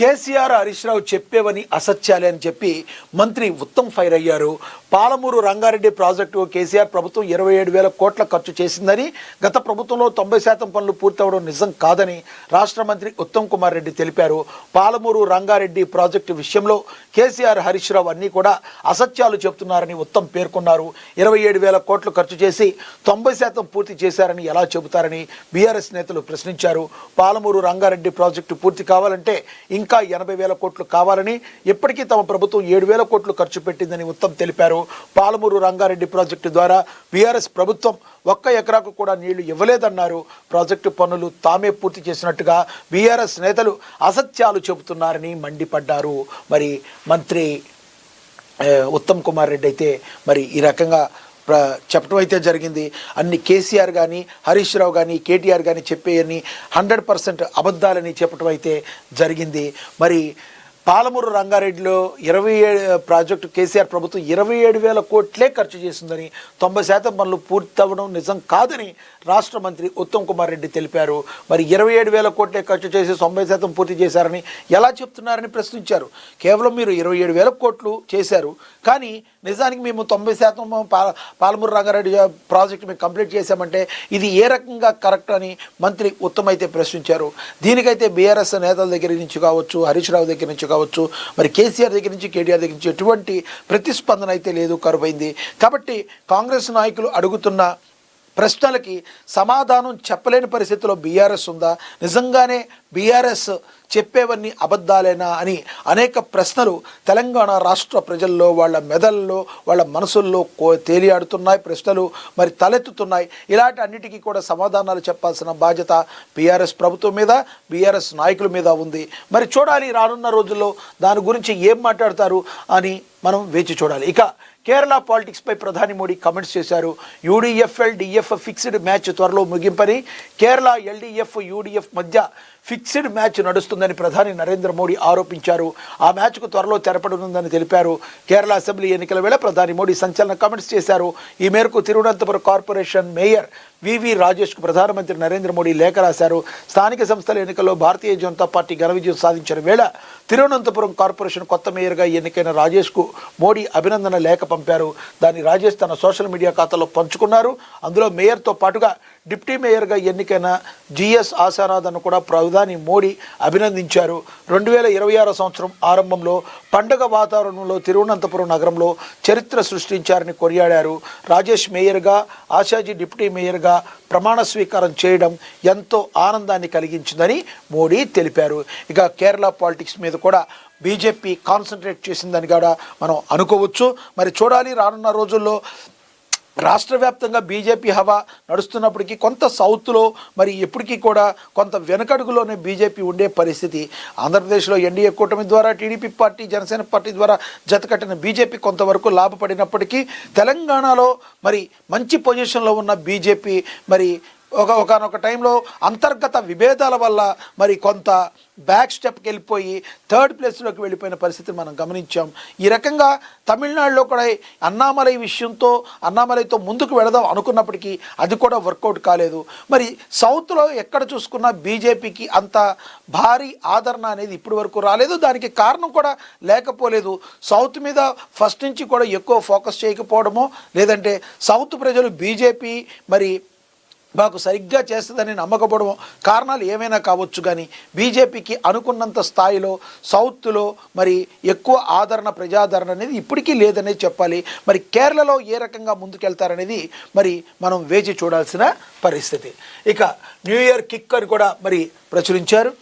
కేసీఆర్ హరీష్ రావు చెప్పేవని అసత్యాలే అని చెప్పి మంత్రి ఉత్తమ్ ఫైర్ అయ్యారు. పాలమూరు రంగారెడ్డి ప్రాజెక్టు కేసీఆర్ ప్రభుత్వం 27,000 కోట్ల ఖర్చు చేసిందని, గత ప్రభుత్వంలో 90% పనులు పూర్తవడం నిజం కాదని రాష్ట్ర మంత్రి ఉత్తమ్ కుమార్ రెడ్డి తెలిపారు. పాలమూరు రంగారెడ్డి ప్రాజెక్టు విషయంలో కేసీఆర్ హరీష్ రావు అన్నీ కూడా అసత్యాలు చెబుతున్నారని ఉత్తమ్ పేర్కొన్నారు. 27,000 కోట్లు ఖర్చు చేసి 90% పూర్తి చేశారని ఎలా చెబుతారని బీఆర్ఎస్ నేతలు ప్రశ్నించారు. పాలమూరు రంగారెడ్డి ప్రాజెక్టు పూర్తి కావాలంటే ఇంకా 80,000 కోట్లు కావాలని, ఇప్పటికీ తమ ప్రభుత్వం 7,000 కోట్లు ఖర్చు పెట్టిందని ఉత్తమ్ తెలిపారు. పాలమూరు రంగారెడ్డి ప్రాజెక్టు ద్వారా బీఆర్ఎస్ ప్రభుత్వం 1 ఎకరాకు కూడా నీళ్లు ఇవ్వలేదన్నారు. ప్రాజెక్టు పనులు తామే పూర్తి చేసినట్టుగా బీఆర్ఎస్ నేతలు అసత్యాలు చెబుతున్నారని మండిపడ్డారు. మరి మంత్రి ఉత్తమ్ కుమార్ రెడ్డి అయితే మరి ఈ రకంగా చెప్పడం అయితే జరిగింది. అన్ని కేసీఆర్ కానీ, హరీష్ రావు కానీ, కేటీఆర్ కానీ చెప్పేయని 100% అబద్ధాలని చెప్పడం అయితే జరిగింది. మరి పాలమూరు రంగారెడ్డిలో 27 ప్రాజెక్టు కేసీఆర్ ప్రభుత్వం 27,000 కోట్లే ఖర్చు చేసిందని, 90% పనులు పూర్తవడం నిజం కాదని రాష్ట్ర మంత్రి ఉత్తమ్ కుమార్ రెడ్డి తెలిపారు. మరి 27,000 కోట్లే ఖర్చు చేసి 90% పూర్తి చేశారని ఎలా చెప్తున్నారని ప్రశ్నించారు. కేవలం మీరు 27,000 కోట్లు చేశారు, కానీ నిజానికి మేము 90% పాలమూరు రంగారెడ్డి ప్రాజెక్టు మేము కంప్లీట్ చేశామంటే ఇది ఏ రకంగా కరెక్ట్ అని మంత్రి ఉత్తమ్ అయితే ప్రశ్నించారు. దీనికైతే బీఆర్ఎస్ నేతల దగ్గర నుంచి కావచ్చు, హరీష్ రావు దగ్గర నుంచి కావచ్చు, మరి కేసీఆర్ దగ్గర నుంచి, కేటీఆర్ దగ్గర నుంచి ఎటువంటి ప్రతిస్పందన అయితే లేదు, కరువైంది. కాబట్టి కాంగ్రెస్ నాయకులు అడుగుతున్న ప్రశ్నలకి సమాధానం చెప్పలేని పరిస్థితిలో బీఆర్ఎస్ ఉందా, నిజంగానే బీఆర్ఎస్ చెప్పేవన్నీ అబద్ధాలేనా అని అనేక ప్రశ్నలు తెలంగాణ రాష్ట్ర ప్రజల్లో, వాళ్ళ మెదళ్ళలో, వాళ్ళ మనసుల్లో తేలియాడుతున్నాయి. ప్రశ్నలు మరి తలెత్తుతున్నాయి. ఇలాంటి అన్నిటికీ కూడా సమాధానాలు చెప్పాల్సిన బాధ్యత బీఆర్ఎస్ ప్రభుత్వం మీద, బీఆర్ఎస్ నాయకుల మీద ఉంది. మరి చూడాలి రానున్న రోజుల్లో దాని గురించి ఏం మాట్లాడతారు అని మనం వేచి చూడాలి. ఇక కేరళ పాలిటిక్స్పై ప్రధాని మోడీ కమెంట్స్ చేశారు. యూడీఎఫ్ ఎల్డీఎఫ్ ఫిక్స్డ్ మ్యాచ్ త్వరలో ముగింపని, కేరళ ఎల్డీఎఫ్ యూడీఎఫ్ మధ్య ఫిక్స్డ్ మ్యాచ్ నడుస్తుందని ప్రధాని నరేంద్ర మోడీ ఆరోపించారు. ఆ మ్యాచ్కు త్వరలో తెరపడనుందని తెలిపారు. కేరళ అసెంబ్లీ ఎన్నికల వేళ ప్రధాని మోడీ సంచలన కామెంట్స్ చేశారు. ఈ మేరకు తిరువనంతపురం కార్పొరేషన్ మేయర్ వివి రాజేష్కు ప్రధానమంత్రి నరేంద్ర మోడీ లేఖ రాశారు. స్థానిక సంస్థల ఎన్నికల్లో భారతీయ జనతా పార్టీ ఘన విజయం సాధించిన వేళ తిరువనంతపురం కార్పొరేషన్ కొత్త మేయర్గా ఎన్నికైన రాజేష్కు మోడీ అభినందన లేఖ పంపారు. దాన్ని రాజేష్ తన సోషల్ మీడియా ఖాతాలో పంచుకున్నారు. అందులో మేయర్తో పాటుగా డిప్యూటీ మేయర్గా ఎన్నికైన జిఎస్ ఆశానాథ్ను కూడా ప్రధాని మోడీ అభినందించారు. 2026 సంవత్సరం ఆరంభంలో పండుగ వాతావరణంలో తిరువనంతపురం నగరంలో చరిత్ర సృష్టించారని కొనియాడారు. రాజేష్ మేయర్గా, ఆశాజీ డిప్యూటీ మేయర్గా ప్రమాణ స్వీకారం చేయడం ఎంతో ఆనందాన్ని కలిగించిందని మోడీ తెలిపారు. ఇక కేరళ పాలిటిక్స్ మీద కూడా బీజేపీ కాన్సన్ట్రేట్ చేసిందని కూడా మనం అనుకోవచ్చు. మరి చూడాలి రానున్న రోజుల్లో రాష్ట్ర వ్యాప్తంగా బీజేపీ హవా నడుస్తున్నప్పటికీ కొంత సౌత్లో మరి ఎప్పటికీ కూడా కొంత వెనకడుగులోనే బీజేపీ ఉండే పరిస్థితి. ఆంధ్రప్రదేశ్లో ఎన్డీఏ కూటమి ద్వారా టీడీపీ పార్టీ, జనసేన పార్టీ ద్వారా జతకట్టిన బీజేపీ కొంతవరకు లాభపడినప్పటికీ తెలంగాణలో మరి మంచి పొజిషన్లో ఉన్న బీజేపీ మరి ఒకనొక టైంలో అంతర్గత విభేదాల వల్ల మరి కొంత బ్యాక్ స్టెప్కి వెళ్ళిపోయి 3rd ప్లేస్లోకి వెళ్ళిపోయిన పరిస్థితిని మనం గమనించాం. ఈ రకంగా తమిళనాడులో కూడా అన్నామలైతో ముందుకు వెళదాం అనుకున్నప్పటికీ అది కూడా వర్కౌట్ కాలేదు. మరి సౌత్లో ఎక్కడ చూసుకున్నా బీజేపీకి అంత భారీ ఆదరణ అనేది ఇప్పటి వరకు రాలేదు. దానికి కారణం కూడా లేకపోలేదు. సౌత్ మీద ఫస్ట్ నుంచి కూడా ఎక్కువ ఫోకస్ చేయకపోవడమో, లేదంటే సౌత్ ప్రజలు బీజేపీ మరి మాకు సరిగ్గా చేస్తుందని నమ్మకపోవడం కారణాలు ఏమైనా కావచ్చు. కానీ బీజేపీకి అనుకున్నంత స్థాయిలో సౌత్లో మరి ఎక్కువ ఆదరణ, ప్రజాదరణ అనేది ఇప్పటికీ లేదనే చెప్పాలి. మరి కేరళలో ఏ రకంగా ముందుకెళ్తారనేది మరి మనం వేచి చూడాల్సిన పరిస్థితి. ఇక న్యూ ఇయర్ కిక్ అని కూడా మరి ప్రచురించారు.